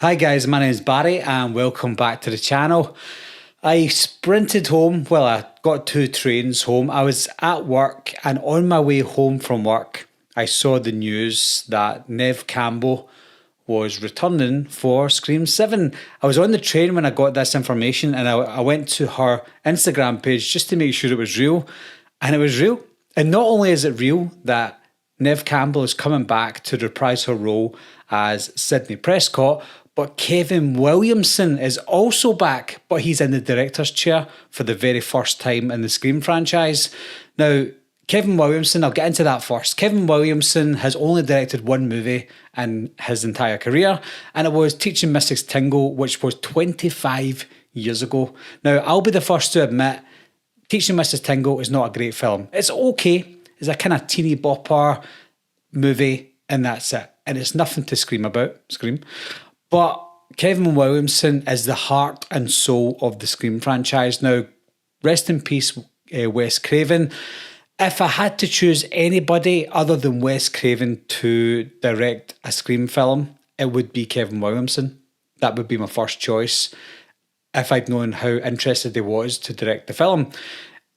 Hi guys, my name is Barry and welcome back to the channel. I sprinted home, well I got 2 trains home. I was at work and on my way home from work I saw the news that Neve Campbell was returning for Scream 7. I was on the train when I got this information and I went to her Instagram page just to make sure it was real, and it was real. And not only is it real that Neve Campbell is coming back to reprise her role as Sidney Prescott, but Kevin Williamson is also back, but he's in the director's chair for the very first time in the Scream franchise. Now, Kevin Williamson, I'll get into that first. Kevin Williamson has only directed one movie in his entire career, and it was Teaching Mrs. Tingle, which was 25 years ago. Now, I'll be the first to admit, Teaching Mrs. Tingle is not a great film. It's okay. It's a kind of teeny bopper movie, and that's it. And it's nothing to scream about, But Kevin Williamson is the heart and soul of the Scream franchise. Now, rest in peace, Wes Craven. If I had to choose anybody other than Wes Craven to direct a Scream film, it would be Kevin Williamson. That would be my first choice if I'd known how interested he was to direct the film.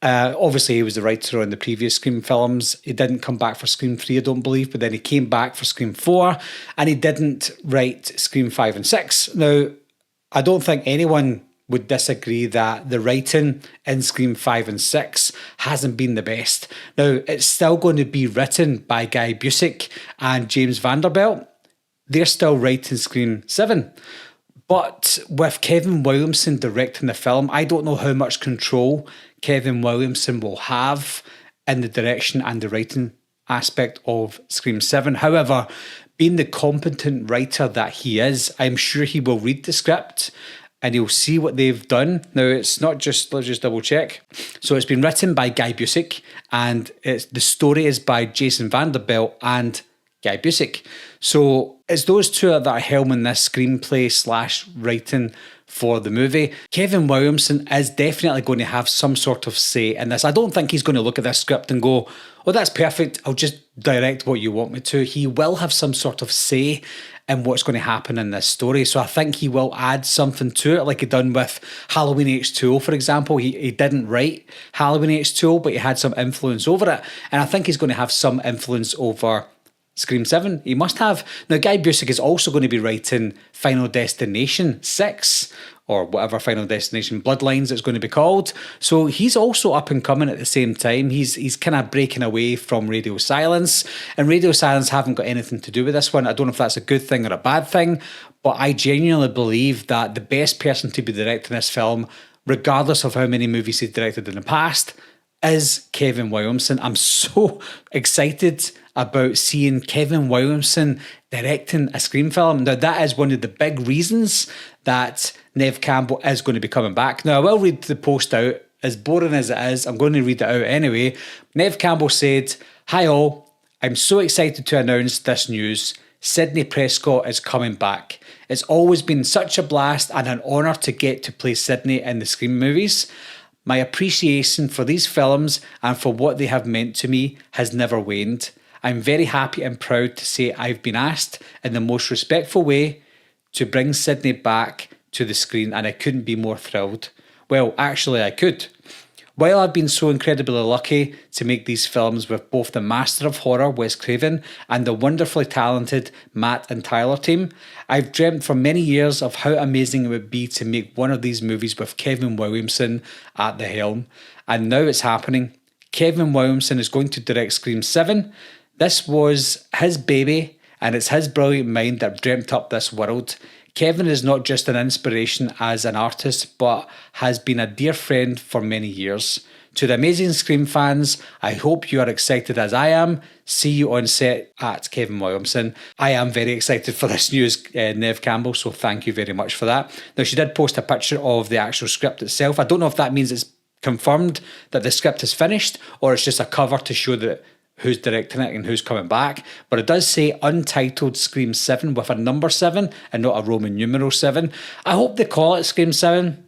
Obviously, he was the writer on the previous Scream films. He didn't come back for Scream 3, I don't believe, but then he came back for Scream 4, and he didn't write Scream 5 and 6. Now, I don't think anyone would disagree that the writing in Scream 5 and 6 hasn't been the best. Now, it's still going to be written by Guy Busick and James Vanderbilt. They're still writing Scream 7. But with Kevin Williamson directing the film, I don't know how much control Kevin Williamson will have in the direction and the writing aspect of Scream 7. However, being the competent writer that he is, I'm sure he will read the script and he'll see what they've done. Now, it's not just, let's just double check. So it's been written by Guy Busick, and the story is by Jason Vanderbilt and Guy Busick. So it's those two that are helming this screenplay / writing for the movie. Kevin Williamson is definitely going to have some sort of say in this. I don't think he's going to look at this script and go, oh, that's perfect, I'll just direct what you want me to. He will have some sort of say in what's going to happen in this story. So I think he will add something to it, like he done with Halloween H2O, for example. He didn't write Halloween H2O, but he had some influence over it. And I think he's going to have some influence over Scream 7. He must have. Now, Guy Busick is also going to be writing Final Destination 6, or whatever Final Destination Bloodlines it's going to be called. So he's also up and coming at the same time. He's kind of breaking away from Radio Silence, and Radio Silence haven't got anything to do with this one. I don't know if that's a good thing or a bad thing, but I genuinely believe that the best person to be directing this film, regardless of how many movies he's directed in the past, is Kevin Williamson. I'm so excited about seeing Kevin Williamson directing a Scream film. Now, that is one of the big reasons that Neve Campbell is going to be coming back. Now, I will read the post out. As boring as it is, I'm going to read it out anyway. Neve Campbell said, "Hi all, I'm so excited to announce this news. Sidney Prescott is coming back. It's always been such a blast and an honour to get to play Sidney in the Scream movies. My appreciation for these films and for what they have meant to me has never waned. I'm very happy and proud to say I've been asked in the most respectful way to bring Sidney back to the screen, and I couldn't be more thrilled. Well, actually I could. While I've been so incredibly lucky to make these films with both the master of horror, Wes Craven, and the wonderfully talented Matt and Tyler team, I've dreamt for many years of how amazing it would be to make one of these movies with Kevin Williamson at the helm. And now it's happening. Kevin Williamson is going to direct Scream 7. This was his baby, and it's his brilliant mind that dreamt up this world. Kevin is not just an inspiration as an artist, but has been a dear friend for many years. To the amazing Scream fans, I hope you are excited as I am. See you on set at Kevin Williamson." I am very excited for this news, Neve Campbell, so thank you very much for that. Now, she did post a picture of the actual script itself. I don't know if that means it's confirmed that the script is finished, or it's just a cover to show that who's directing it and who's coming back, but it does say Untitled Scream 7 with a number 7 and not a Roman numeral 7. I hope they call it Scream 7,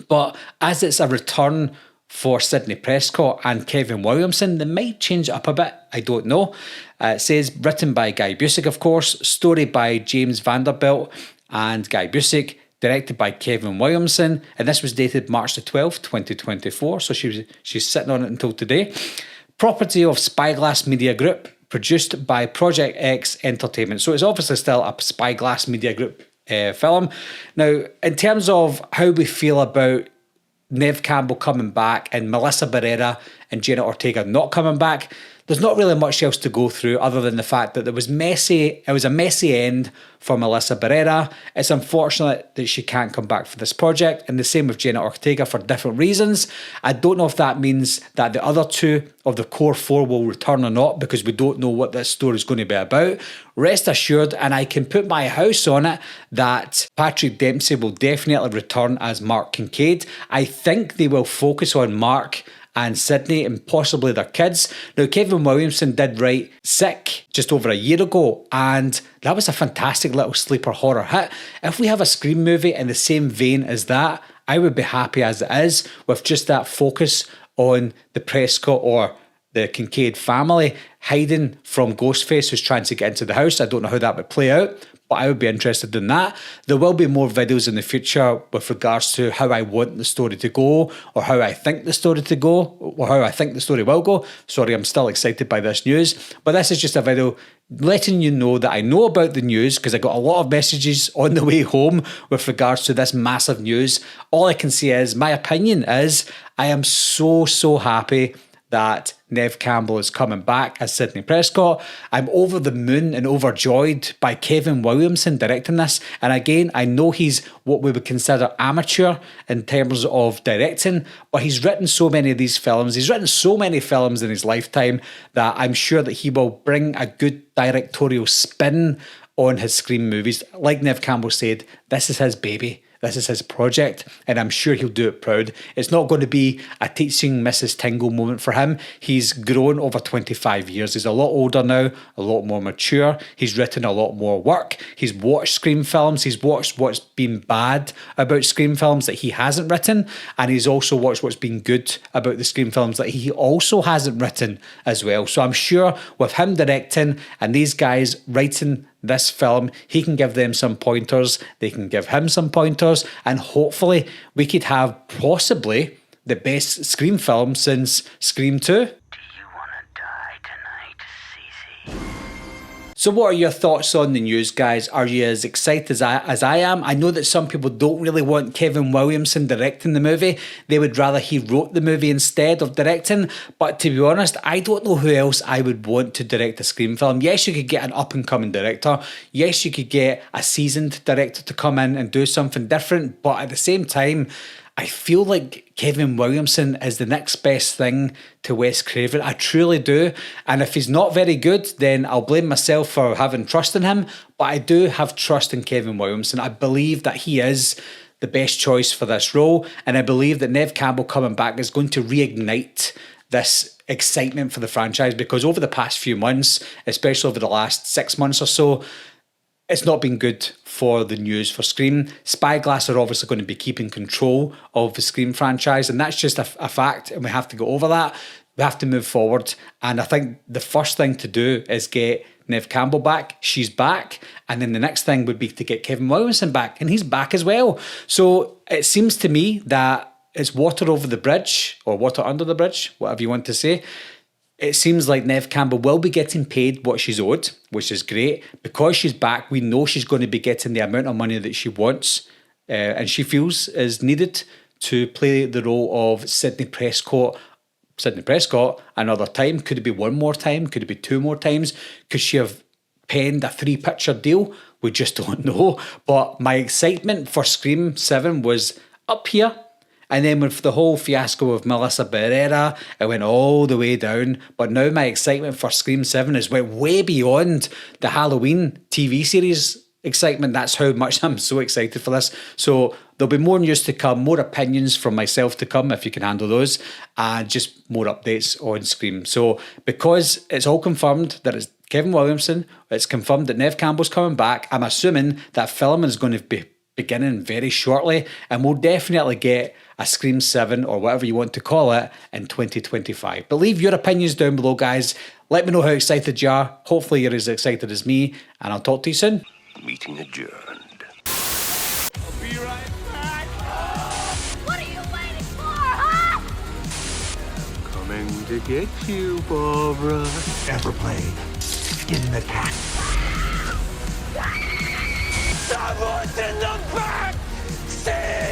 but as it's a return for Sidney Prescott and Kevin Williamson, they might change it up a bit, I don't know. It says written by Guy Busick, of course, story by James Vanderbilt, and Guy Busick, directed by Kevin Williamson, and this was dated March the 12th, 2024, so she's sitting on it until today. Property of Spyglass Media Group, produced by Project X Entertainment. So it's obviously still a Spyglass Media Group film. Now, in terms of how we feel about Neve Campbell coming back and Melissa Barrera and Jenna Ortega not coming back, there's not really much else to go through other than the fact that it was a messy end for Melissa Barrera. It's unfortunate that she can't come back for this project, and the same with Jenna Ortega for different reasons. I don't know if that means that the other two of the core four will return or not, because we don't know what this story is going to be about. Rest assured, and I can put my house on it, that Patrick Dempsey will definitely return as Mark Kincaid. I think they will focus on Mark and Sidney and possibly their kids. Now, Kevin Williamson did write Sick just over a year ago, and that was a fantastic little sleeper horror hit. If we have a Scream movie in the same vein as that, I would be happy as it is, with just that focus on the Prescott or the Kincaid family hiding from Ghostface, who's trying to get into the house. I don't know how that would play out, but I would be interested in that. There will be more videos in the future with regards to how I want the story to go, or how I think the story to go, or how I think the story will go. Sorry, I'm still excited by this news, but this is just a video letting you know that I know about the news, because I got a lot of messages on the way home with regards to this massive news. All I can say is, my opinion is, I am so happy that Neve Campbell is coming back as Sidney Prescott. I'm over the moon and overjoyed by Kevin Williamson directing this. And again, I know he's what we would consider amateur in terms of directing, but he's written so many of these films. He's written so many films in his lifetime that I'm sure that he will bring a good directorial spin on his Scream movies. Like Neve Campbell said, this is his baby. This is his project, and I'm sure he'll do it proud. It's not going to be a teaching Mrs. Tingle moment for him. He's grown over 25 years. He's a lot older now, a lot more mature. He's written a lot more work. He's watched Scream films. He's watched what's been bad about Scream films that he hasn't written, and he's also watched what's been good about the Scream films that he also hasn't written as well. So I'm sure with him directing and these guys writing this film, he can give them some pointers, they can give him some pointers, and hopefully we could have possibly the best Scream film since Scream 2. Do you want to die tonight, Cece? So what are your thoughts on the news, guys? Are you as excited as I am? I know that some people don't really want Kevin Williamson directing the movie. They would rather he wrote the movie instead of directing. But to be honest, I don't know who else I would want to direct a Scream film. Yes, you could get an up-and-coming director. Yes, you could get a seasoned director to come in and do something different. But at the same time, I feel like Kevin Williamson is the next best thing to Wes Craven. I truly do. And if he's not very good, then I'll blame myself for having trust in him. But I do have trust in Kevin Williamson. I believe that he is the best choice for this role. And I believe that Neve Campbell coming back is going to reignite this excitement for the franchise, because over the past few months, especially over the last 6 months or so, it's not been good for the news for Scream. Spyglass are obviously going to be keeping control of the Scream franchise, and that's just a fact, and we have to go over that. We have to move forward, and I think the first thing to do is get Neve Campbell back. She's back, and then the next thing would be to get Kevin Williamson back, and he's back as well. So it seems to me that it's water over the bridge, or water under the bridge, whatever you want to say. It seems like Neve Campbell will be getting paid what she's owed, which is great. Because she's back, we know she's going to be getting the amount of money that she wants and she feels is needed to play the role of Sidney Prescott another time. Could it be one more time? Could it be two more times? Could she have penned a 3-picture deal? We just don't know. But my excitement for Scream 7 was up here. And then with the whole fiasco of Melissa Barrera, it went all the way down. But now my excitement for Scream 7 has went way beyond the Halloween TV series excitement. That's how much I'm so excited for this. So there'll be more news to come, more opinions from myself to come, if you can handle those, and just more updates on Scream. So because it's all confirmed that it's Kevin Williamson, it's confirmed that Neve Campbell's coming back, I'm assuming that filming is going to be beginning very shortly, and we'll definitely get a Scream 7 or whatever you want to call it in 2025. But leave your opinions down below, guys. Let me know how excited you are. Hopefully you're as excited as me, and I'll talk to you soon. Meeting adjourned. to get you, Barbara. Ever played Skin the Cat? Someone's in the back! See!